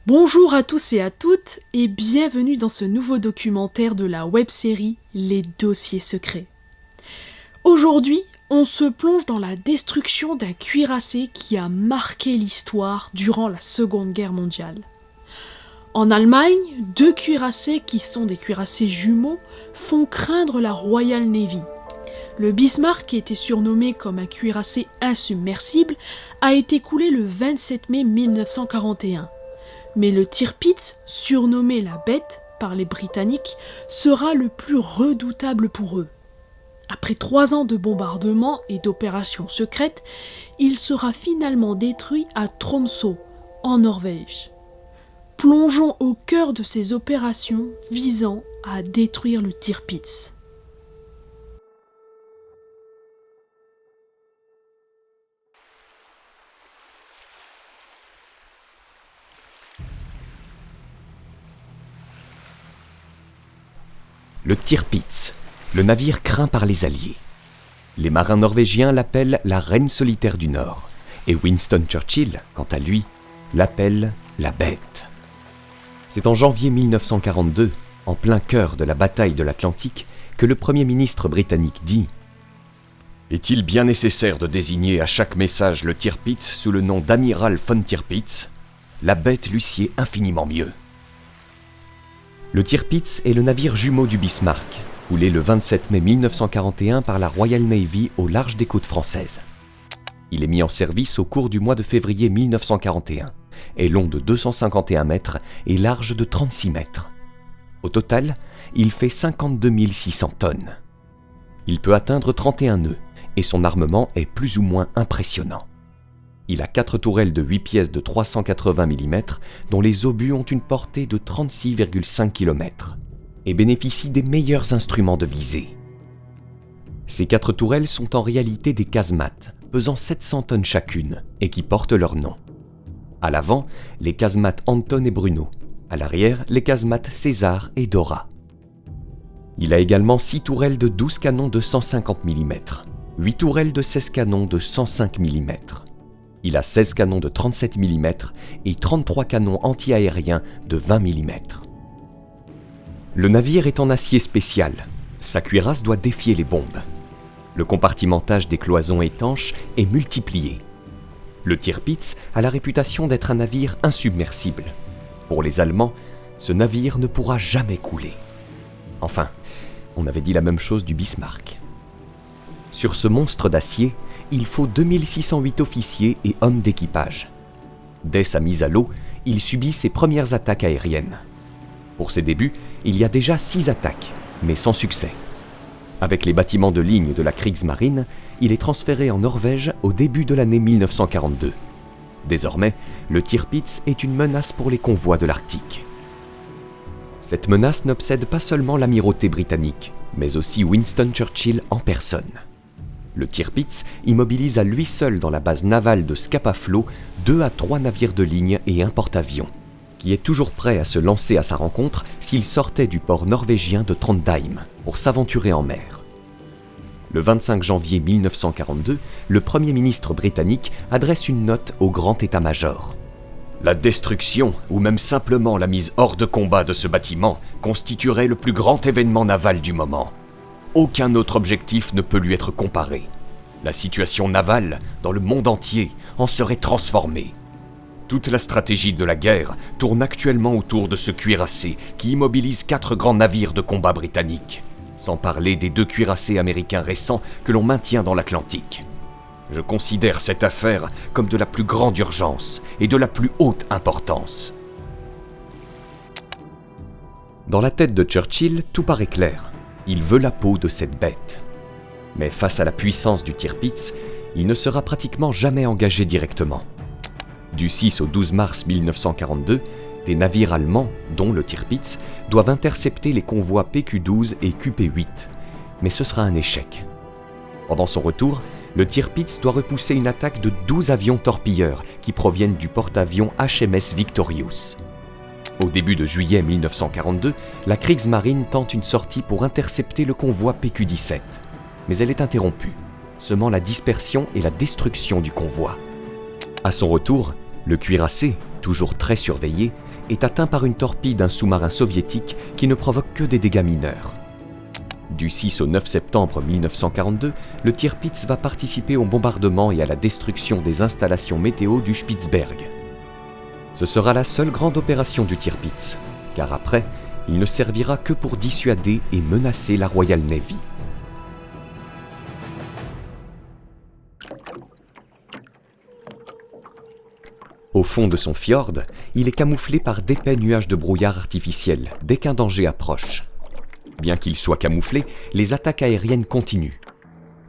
Bonjour à tous et à toutes et bienvenue dans ce nouveau documentaire de la web-série Les Dossiers Secrets. Aujourd'hui, on se plonge dans la destruction d'un cuirassé qui a marqué l'histoire durant la Seconde Guerre mondiale. En Allemagne, deux cuirassés qui sont des cuirassés jumeaux font craindre la Royal Navy. Le Bismarck, qui était surnommé comme un cuirassé insubmersible, a été coulé le 27 mai 1941. Mais le Tirpitz, surnommé la Bête par les Britanniques, sera le plus redoutable pour eux. Après 3 ans de bombardements et d'opérations secrètes, il sera finalement détruit à Tromsø, en Norvège. Plongeons au cœur de ces opérations visant à détruire le Tirpitz. Le Tirpitz, le navire craint par les Alliés. Les marins norvégiens l'appellent la Reine solitaire du Nord, et Winston Churchill, quant à lui, l'appelle la Bête. C'est en janvier 1942, en plein cœur de la bataille de l'Atlantique, que le Premier ministre britannique dit « Est-il bien nécessaire de désigner à chaque message le Tirpitz sous le nom d'Amiral von Tirpitz ? La Bête lui sied infiniment mieux. » Le Tirpitz est le navire jumeau du Bismarck, coulé le 27 mai 1941 par la Royal Navy au large des côtes françaises. Il est mis en service au cours du mois de février 1941, est long de 251 mètres et large de 36 mètres. Au total, il fait 52 600 tonnes. Il peut atteindre 31 nœuds et son armement est plus ou moins impressionnant. Il a 4 tourelles de 8 pièces de 380 mm, dont les obus ont une portée de 36,5 km, et bénéficie des meilleurs instruments de visée. Ces 4 tourelles sont en réalité des casemates, pesant 700 tonnes chacune, et qui portent leur nom. À l'avant, les casemates Anton et Bruno. À l'arrière, les casemates César et Dora. Il a également 6 tourelles de 12 canons de 150 mm, 8 tourelles de 16 canons de 105 mm. Il a 16 canons de 37 mm et 33 canons anti-aériens de 20 mm. Le navire est en acier spécial. Sa cuirasse doit défier les bombes. Le compartimentage des cloisons étanches est multiplié. Le Tirpitz a la réputation d'être un navire insubmersible. Pour les Allemands, ce navire ne pourra jamais couler. Enfin, on avait dit la même chose du Bismarck. Sur ce monstre d'acier, il faut 2608 officiers et hommes d'équipage. Dès sa mise à l'eau, il subit ses premières attaques aériennes. Pour ses débuts, il y a déjà 6 attaques, mais sans succès. Avec les bâtiments de ligne de la Kriegsmarine, il est transféré en Norvège au début de l'année 1942. Désormais, le Tirpitz est une menace pour les convois de l'Arctique. Cette menace n'obsède pas seulement l'amirauté britannique, mais aussi Winston Churchill en personne. Le Tirpitz immobilise à lui seul dans la base navale de Scapa-Flow 2 à 3 navires de ligne et un porte-avions, qui est toujours prêt à se lancer à sa rencontre s'il sortait du port norvégien de Trondheim pour s'aventurer en mer. Le 25 janvier 1942, le Premier ministre britannique adresse une note au grand état-major. La destruction, ou même simplement la mise hors de combat de ce bâtiment, constituerait le plus grand événement naval du moment. Aucun autre objectif ne peut lui être comparé. La situation navale, dans le monde entier, en serait transformée. Toute la stratégie de la guerre tourne actuellement autour de ce cuirassé qui immobilise 4 grands navires de combat britanniques, sans parler des 2 cuirassés américains récents que l'on maintient dans l'Atlantique. Je considère cette affaire comme de la plus grande urgence et de la plus haute importance. Dans la tête de Churchill, tout paraît clair. Il veut la peau de cette bête. Mais face à la puissance du Tirpitz, il ne sera pratiquement jamais engagé directement. Du 6 au 12 mars 1942, des navires allemands, dont le Tirpitz, doivent intercepter les convois PQ-12 et QP-8. Mais ce sera un échec. Pendant son retour, le Tirpitz doit repousser une attaque de 12 avions torpilleurs qui proviennent du porte-avions HMS Victorious. Au début de juillet 1942, la Kriegsmarine tente une sortie pour intercepter le convoi PQ-17. Mais elle est interrompue, semant la dispersion et la destruction du convoi. À son retour, le cuirassé, toujours très surveillé, est atteint par une torpille d'un sous-marin soviétique qui ne provoque que des dégâts mineurs. Du 6 au 9 septembre 1942, le Tirpitz va participer au bombardement et à la destruction des installations météo du Spitzberg. Ce sera la seule grande opération du Tirpitz, car après, il ne servira que pour dissuader et menacer la Royal Navy. Au fond de son fjord, il est camouflé par d'épais nuages de brouillard artificiel dès qu'un danger approche. Bien qu'il soit camouflé, les attaques aériennes continuent.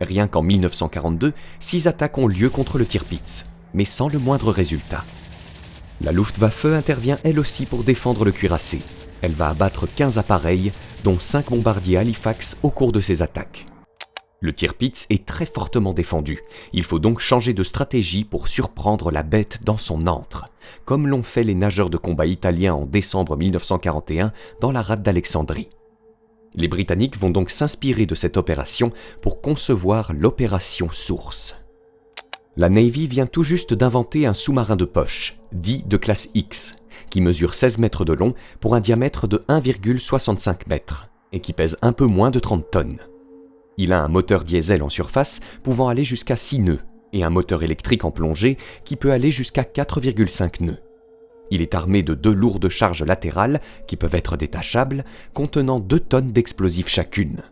Rien qu'en 1942, 6 attaques ont lieu contre le Tirpitz, mais sans le moindre résultat. La Luftwaffe intervient elle aussi pour défendre le cuirassé. Elle va abattre 15 appareils, dont 5 bombardiers Halifax au cours de ces attaques. Le Tirpitz est très fortement défendu. Il faut donc changer de stratégie pour surprendre la bête dans son antre, comme l'ont fait les nageurs de combat italiens en décembre 1941 dans la rade d'Alexandrie. Les Britanniques vont donc s'inspirer de cette opération pour concevoir l'opération Source. La Navy vient tout juste d'inventer un sous-marin de poche, dit de classe X, qui mesure 16 mètres de long pour un diamètre de 1,65 mètres et qui pèse un peu moins de 30 tonnes. Il a un moteur diesel en surface pouvant aller jusqu'à 6 nœuds et un moteur électrique en plongée qui peut aller jusqu'à 4,5 nœuds. Il est armé de 2 lourdes charges latérales qui peuvent être détachables, contenant 2 tonnes d'explosifs chacune.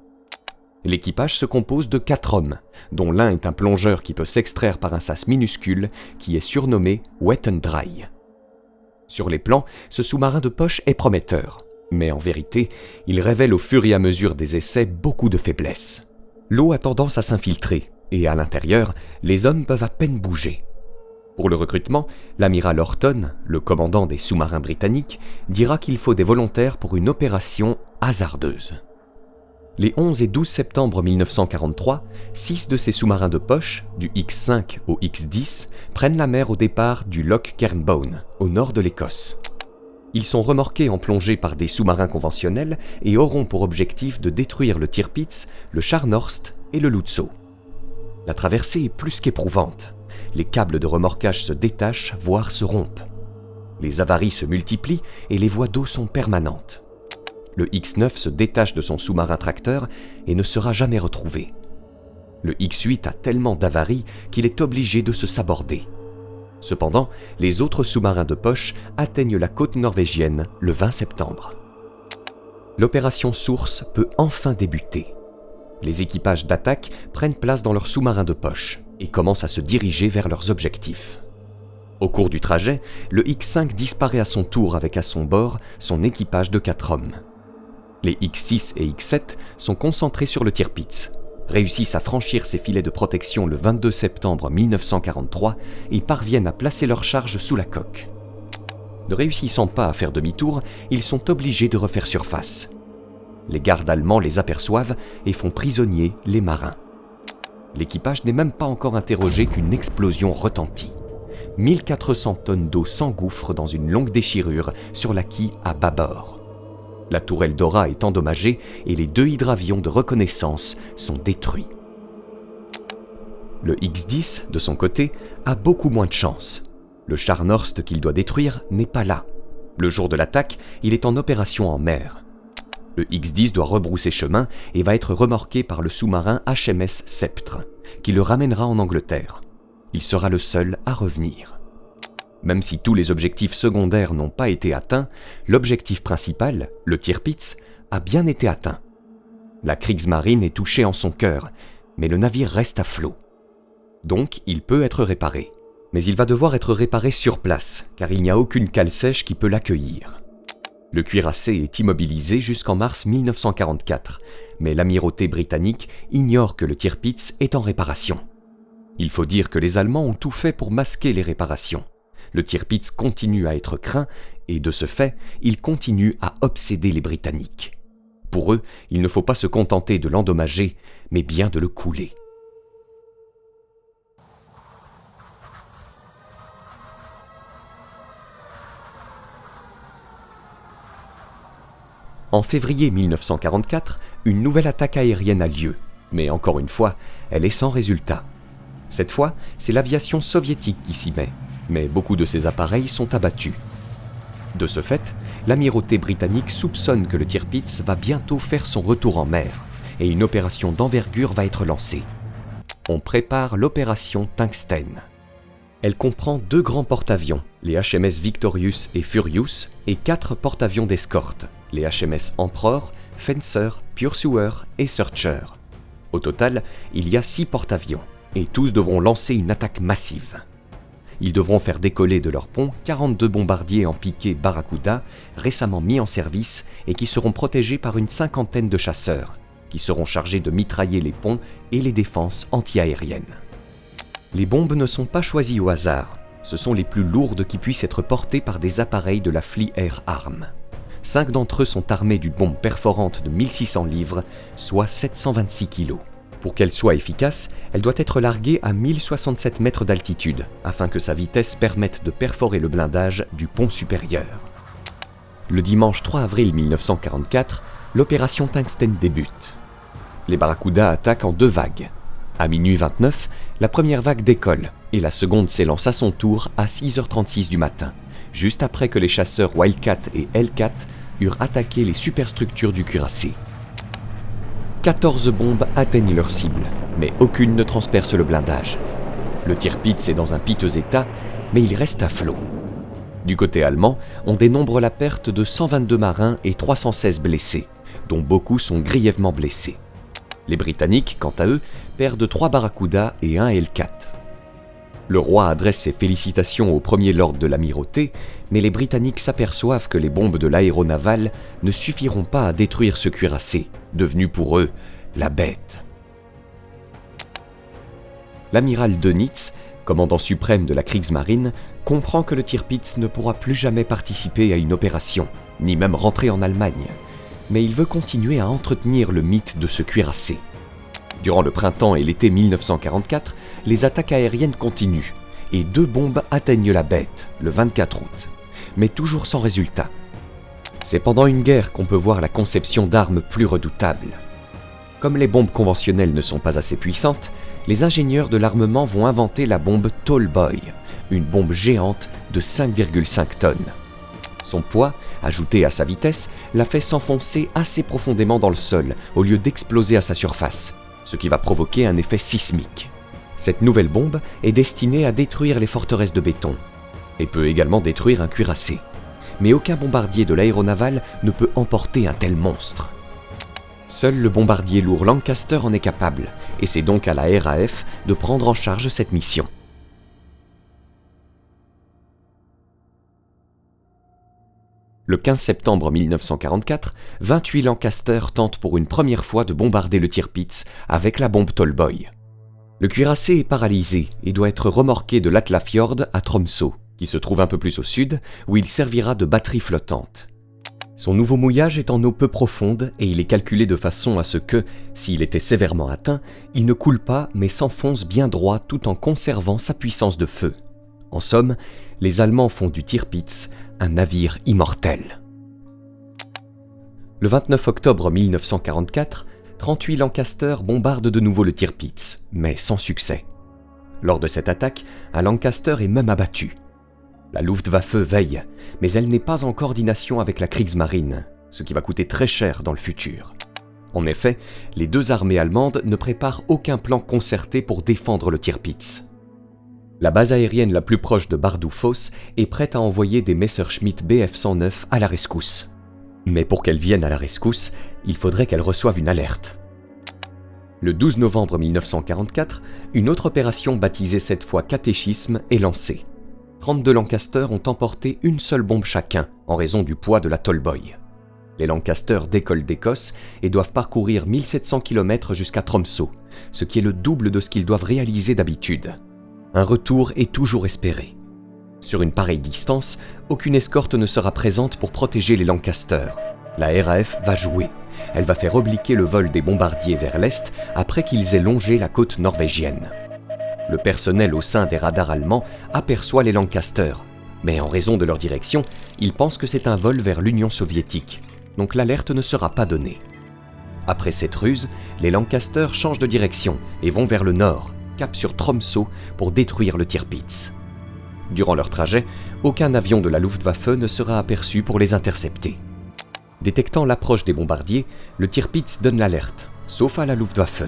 L'équipage se compose de 4 hommes, dont l'un est un plongeur qui peut s'extraire par un sas minuscule qui est surnommé Wet and Dry. Sur les plans, ce sous-marin de poche est prometteur, mais en vérité, il révèle au fur et à mesure des essais beaucoup de faiblesses. L'eau a tendance à s'infiltrer, et à l'intérieur, les hommes peuvent à peine bouger. Pour le recrutement, l'amiral Horton, le commandant des sous-marins britanniques, dira qu'il faut des volontaires pour une opération hasardeuse. Les 11 et 12 septembre 1943, 6 de ces sous-marins de poche, du X5 au X10, prennent la mer au départ du Loch Cairnbone, au nord de l'Écosse. Ils sont remorqués en plongée par des sous-marins conventionnels et auront pour objectif de détruire le Tirpitz, le Scharnhorst et le Lutzow. La traversée est plus qu'éprouvante. Les câbles de remorquage se détachent, voire se rompent. Les avaries se multiplient et les voies d'eau sont permanentes. Le X9 se détache de son sous-marin tracteur et ne sera jamais retrouvé. Le X8 a tellement d'avaries qu'il est obligé de se saborder. Cependant, les autres sous-marins de poche atteignent la côte norvégienne le 20 septembre. L'opération Source peut enfin débuter. Les équipages d'attaque prennent place dans leurs sous-marins de poche et commencent à se diriger vers leurs objectifs. Au cours du trajet, le X5 disparaît à son tour avec à son bord son équipage de 4 hommes. Les X6 et X7 sont concentrés sur le Tirpitz, réussissent à franchir ses filets de protection le 22 septembre 1943 et parviennent à placer leur charge sous la coque. Ne réussissant pas à faire demi-tour, ils sont obligés de refaire surface. Les gardes allemands les aperçoivent et font prisonniers les marins. L'équipage n'est même pas encore interrogé qu'une explosion retentit. 1400 tonnes d'eau s'engouffrent dans une longue déchirure sur la quille à bâbord. La tourelle Dora est endommagée et les 2 hydravions de reconnaissance sont détruits. Le X-10, de son côté, a beaucoup moins de chance. Le Scharnhorst qu'il doit détruire n'est pas là. Le jour de l'attaque, il est en opération en mer. Le X-10 doit rebrousser chemin et va être remorqué par le sous-marin HMS Sceptre, qui le ramènera en Angleterre. Il sera le seul à revenir. Même si tous les objectifs secondaires n'ont pas été atteints, l'objectif principal, le Tirpitz, a bien été atteint. La Kriegsmarine est touchée en son cœur, mais le navire reste à flot. Donc, il peut être réparé. Mais il va devoir être réparé sur place, car il n'y a aucune cale sèche qui peut l'accueillir. Le cuirassé est immobilisé jusqu'en mars 1944, mais l'amirauté britannique ignore que le Tirpitz est en réparation. Il faut dire que les Allemands ont tout fait pour masquer les réparations. Le Tirpitz continue à être craint et, de ce fait, il continue à obséder les Britanniques. Pour eux, il ne faut pas se contenter de l'endommager, mais bien de le couler. En février 1944, une nouvelle attaque aérienne a lieu, mais encore une fois, elle est sans résultat. Cette fois, c'est l'aviation soviétique qui s'y met. mais beaucoup de ces appareils sont abattus. De ce fait, l'amirauté britannique soupçonne que le Tirpitz va bientôt faire son retour en mer, et une opération d'envergure va être lancée. On prépare l'opération Tungsten. Elle comprend 2 grands porte-avions, les HMS Victorious et Furious, et 4 porte-avions d'escorte, les HMS Emperor, Fencer, Pursuer et Searcher. Au total, il y a 6 porte-avions, et tous devront lancer une attaque massive. Ils devront faire décoller de leur pont 42 bombardiers en piqué Barracuda, récemment mis en service et qui seront protégés par une 50aine de chasseurs, qui seront chargés de mitrailler les ponts et les défenses anti-aériennes. Les bombes ne sont pas choisies au hasard, ce sont les plus lourdes qui puissent être portées par des appareils de la Fleet Air Arm. 5 d'entre eux sont armés d'une bombe perforante de 1600 livres, soit 726 kg. Pour qu'elle soit efficace, elle doit être larguée à 1067 mètres d'altitude, afin que sa vitesse permette de perforer le blindage du pont supérieur. Le dimanche 3 avril 1944, l'opération Tungsten débute. Les Barracuda attaquent en 2 vagues. À minuit 29, la première vague décolle, et la seconde s'élance à son tour à 6h36 du matin, juste après que les chasseurs Wildcat et Hellcat eurent attaqué les superstructures du cuirassé. 14 bombes atteignent leur cible, mais aucune ne transperce le blindage. Le Tirpitz est dans un piteux état, mais il reste à flot. Du côté allemand, on dénombre la perte de 122 marins et 316 blessés, dont beaucoup sont grièvement blessés. Les Britanniques, quant à eux, perdent 3 Barracuda et 1 Hellcat. Le roi adresse ses félicitations au premier lord de l'amirauté, mais les Britanniques s'aperçoivent que les bombes de l'aéronaval ne suffiront pas à détruire ce cuirassé, devenu pour eux la bête. L'amiral Dönitz, commandant suprême de la Kriegsmarine, comprend que le Tirpitz ne pourra plus jamais participer à une opération, ni même rentrer en Allemagne, mais il veut continuer à entretenir le mythe de ce cuirassé. Durant le printemps et l'été 1944, les attaques aériennes continuent et 2 bombes atteignent la bête le 24 août, mais toujours sans résultat. C'est pendant une guerre qu'on peut voir la conception d'armes plus redoutables. Comme les bombes conventionnelles ne sont pas assez puissantes, les ingénieurs de l'armement vont inventer la bombe Tall Boy, une bombe géante de 5,5 tonnes. Son poids, ajouté à sa vitesse, la fait s'enfoncer assez profondément dans le sol au lieu d'exploser à sa surface, ce qui va provoquer un effet sismique. Cette nouvelle bombe est destinée à détruire les forteresses de béton et peut également détruire un cuirassé. Mais aucun bombardier de l'aéronaval ne peut emporter un tel monstre. Seul le bombardier lourd Lancaster en est capable, et c'est donc à la RAF de prendre en charge cette mission. Le 15 septembre 1944, 28 Lancaster tentent pour une première fois de bombarder le Tirpitz avec la bombe Tall Boy. Le cuirassé est paralysé et doit être remorqué de l'Atlafjord à Tromsø, qui se trouve un peu plus au sud, où il servira de batterie flottante. Son nouveau mouillage est en eau peu profonde et il est calculé de façon à ce que, s'il était sévèrement atteint, il ne coule pas mais s'enfonce bien droit tout en conservant sa puissance de feu. En somme, les Allemands font du Tirpitz un navire immortel. Le 29 octobre 1944, 38 Lancaster bombardent de nouveau le Tirpitz, mais sans succès. Lors de cette attaque, un Lancaster est même abattu. La Luftwaffe veille, mais elle n'est pas en coordination avec la Kriegsmarine, ce qui va coûter très cher dans le futur. En effet, les 2 armées allemandes ne préparent aucun plan concerté pour défendre le Tirpitz. La base aérienne la plus proche de Bardufoss est prête à envoyer des Messerschmitt Bf-109 à la rescousse. Mais pour qu'elles viennent à la rescousse, il faudrait qu'elles reçoivent une alerte. Le 12 novembre 1944, une autre opération baptisée cette fois Catéchisme est lancée. 32 Lancaster ont emporté une seule bombe chacun, en raison du poids de la Tall Boy. Les Lancaster décollent d'Écosse et doivent parcourir 1700 km jusqu'à Tromsø, ce qui est le double de ce qu'ils doivent réaliser d'habitude. Un retour est toujours espéré. Sur une pareille distance, aucune escorte ne sera présente pour protéger les Lancaster. La RAF va jouer. Elle va faire obliquer le vol des bombardiers vers l'est après qu'ils aient longé la côte norvégienne. Le personnel au sein des radars allemands aperçoit les Lancaster, mais en raison de leur direction, ils pensent que c'est un vol vers l'Union soviétique, donc l'alerte ne sera pas donnée. Après cette ruse, les Lancaster changent de direction et vont vers le nord, cap sur Tromsø, pour détruire le Tirpitz. Durant leur trajet, aucun avion de la Luftwaffe ne sera aperçu pour les intercepter. Détectant l'approche des bombardiers, le Tirpitz donne l'alerte, sauf à la Luftwaffe.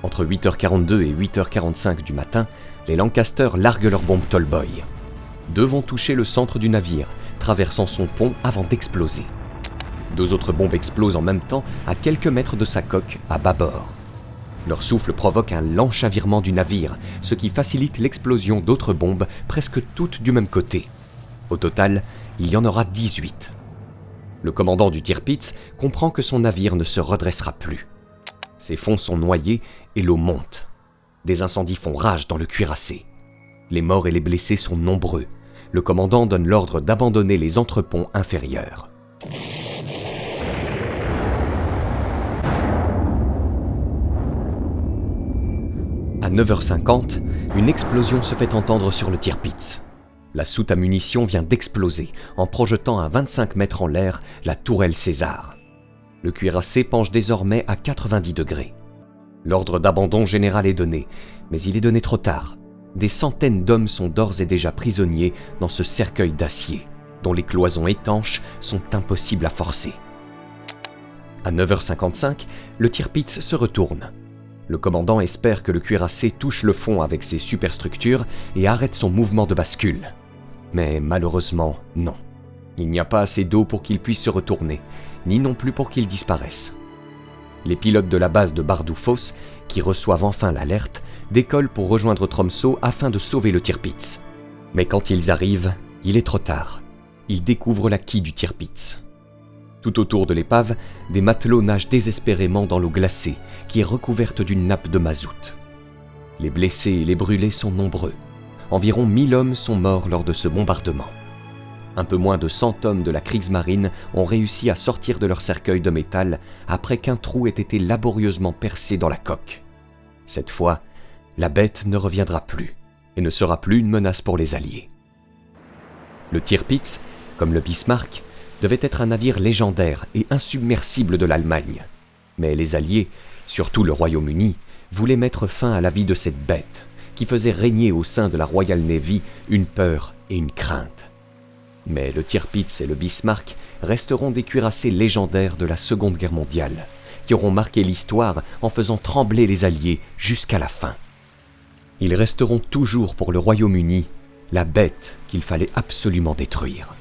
Entre 8h42 et 8h45 du matin, les Lancaster larguent leurs bombes Tallboy. 2 vont toucher le centre du navire, traversant son pont avant d'exploser. 2 autres bombes explosent en même temps à quelques mètres de sa coque, à bâbord. Leur souffle provoque un lent chavirement du navire, ce qui facilite l'explosion d'autres bombes, presque toutes du même côté. Au total, il y en aura 18. Le commandant du Tirpitz comprend que son navire ne se redressera plus. Ses fonds sont noyés et l'eau monte. Des incendies font rage dans le cuirassé. Les morts et les blessés sont nombreux. Le commandant donne l'ordre d'abandonner les entreponts inférieurs. À 9h50, une explosion se fait entendre sur le Tirpitz. La soute à munitions vient d'exploser en projetant à 25 mètres en l'air la tourelle César. Le cuirassé penche désormais à 90 degrés. L'ordre d'abandon général est donné, mais il est donné trop tard. Des centaines d'hommes sont d'ores et déjà prisonniers dans ce cercueil d'acier, dont les cloisons étanches sont impossibles à forcer. À 9h55, le Tirpitz se retourne. Le commandant espère que le cuirassé touche le fond avec ses superstructures et arrête son mouvement de bascule. Mais malheureusement, non. Il n'y a pas assez d'eau pour qu'il puisse se retourner, ni non plus pour qu'il disparaisse. Les pilotes de la base de Bardufoss, qui reçoivent enfin l'alerte, décollent pour rejoindre Tromsø afin de sauver le Tirpitz. Mais quand ils arrivent, il est trop tard. Ils découvrent la quille du Tirpitz. Tout autour de l'épave, des matelots nagent désespérément dans l'eau glacée, qui est recouverte d'une nappe de mazout. Les blessés et les brûlés sont nombreux. Environ 1000 hommes sont morts lors de ce bombardement. Un peu moins de 100 hommes de la Kriegsmarine ont réussi à sortir de leur cercueil de métal après qu'un trou ait été laborieusement percé dans la coque. Cette fois, la bête ne reviendra plus et ne sera plus une menace pour les Alliés. Le Tirpitz, comme le Bismarck, devait être un navire légendaire et insubmersible de l'Allemagne. Mais les Alliés, surtout le Royaume-Uni, voulaient mettre fin à la vie de cette bête, qui faisait régner au sein de la Royal Navy une peur et une crainte. Mais le Tirpitz et le Bismarck resteront des cuirassés légendaires de la Seconde Guerre mondiale, qui auront marqué l'histoire en faisant trembler les Alliés jusqu'à la fin. Ils resteront toujours pour le Royaume-Uni la bête qu'il fallait absolument détruire.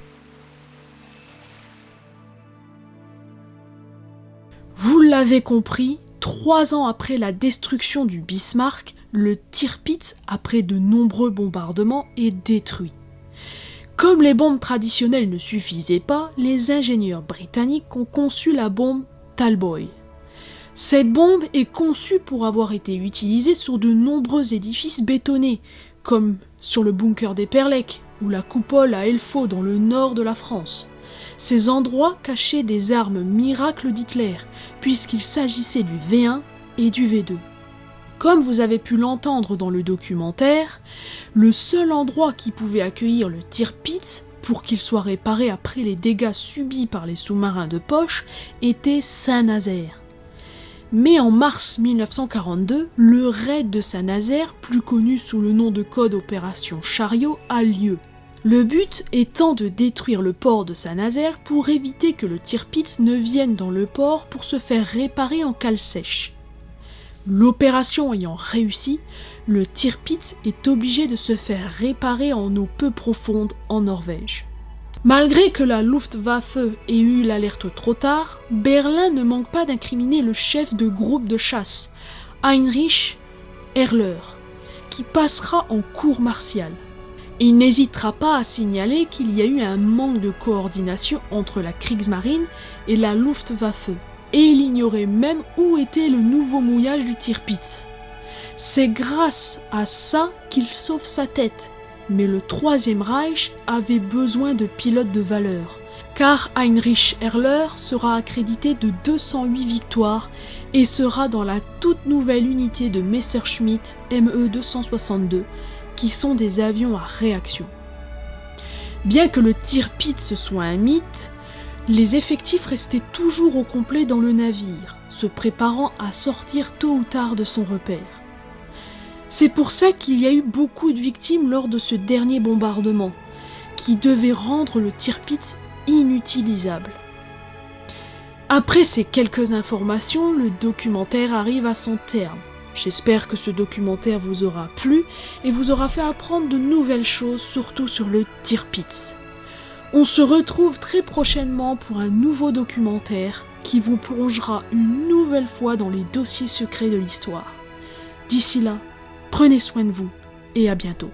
Vous l'avez compris, 3 ans après la destruction du Bismarck, le Tirpitz, après de nombreux bombardements, est détruit. Comme les bombes traditionnelles ne suffisaient pas, les ingénieurs britanniques ont conçu la bombe Tallboy. Cette bombe est conçue pour avoir été utilisée sur de nombreux édifices bétonnés, comme sur le bunker d'Eperlek ou la coupole à Elfo dans le nord de la France. Ces endroits cachaient des armes miracles d'Hitler, puisqu'il s'agissait du V1 et du V2. Comme vous avez pu l'entendre dans le documentaire, le seul endroit qui pouvait accueillir le Tirpitz pour qu'il soit réparé après les dégâts subis par les sous-marins de poche était Saint-Nazaire. Mais en mars 1942, le raid de Saint-Nazaire, plus connu sous le nom de code Opération Chariot, a lieu. Le but étant de détruire le port de Saint-Nazaire pour éviter que le Tirpitz ne vienne dans le port pour se faire réparer en cale sèche. L'opération ayant réussi, le Tirpitz est obligé de se faire réparer en eau peu profonde en Norvège. Malgré que la Luftwaffe ait eu l'alerte trop tard, Berlin ne manque pas d'incriminer le chef de groupe de chasse, Heinrich Herrler, qui passera en cour martiale. Il n'hésitera pas à signaler qu'il y a eu un manque de coordination entre la Kriegsmarine et la Luftwaffe, et il ignorait même où était le nouveau mouillage du Tirpitz. C'est grâce à ça qu'il sauve sa tête, mais le Troisième Reich avait besoin de pilotes de valeur, car Heinrich Herrler sera accrédité de 208 victoires et sera dans la toute nouvelle unité de Messerschmitt ME-262, qui sont des avions à réaction. Bien que le Tirpitz soit un mythe, les effectifs restaient toujours au complet dans le navire, se préparant à sortir tôt ou tard de son repère. C'est pour ça qu'il y a eu beaucoup de victimes lors de ce dernier bombardement, qui devait rendre le Tirpitz inutilisable. Après ces quelques informations, le documentaire arrive à son terme. J'espère que ce documentaire vous aura plu et vous aura fait apprendre de nouvelles choses, surtout sur le Tirpitz. On se retrouve très prochainement pour un nouveau documentaire qui vous plongera une nouvelle fois dans les dossiers secrets de l'histoire. D'ici là, prenez soin de vous et à bientôt.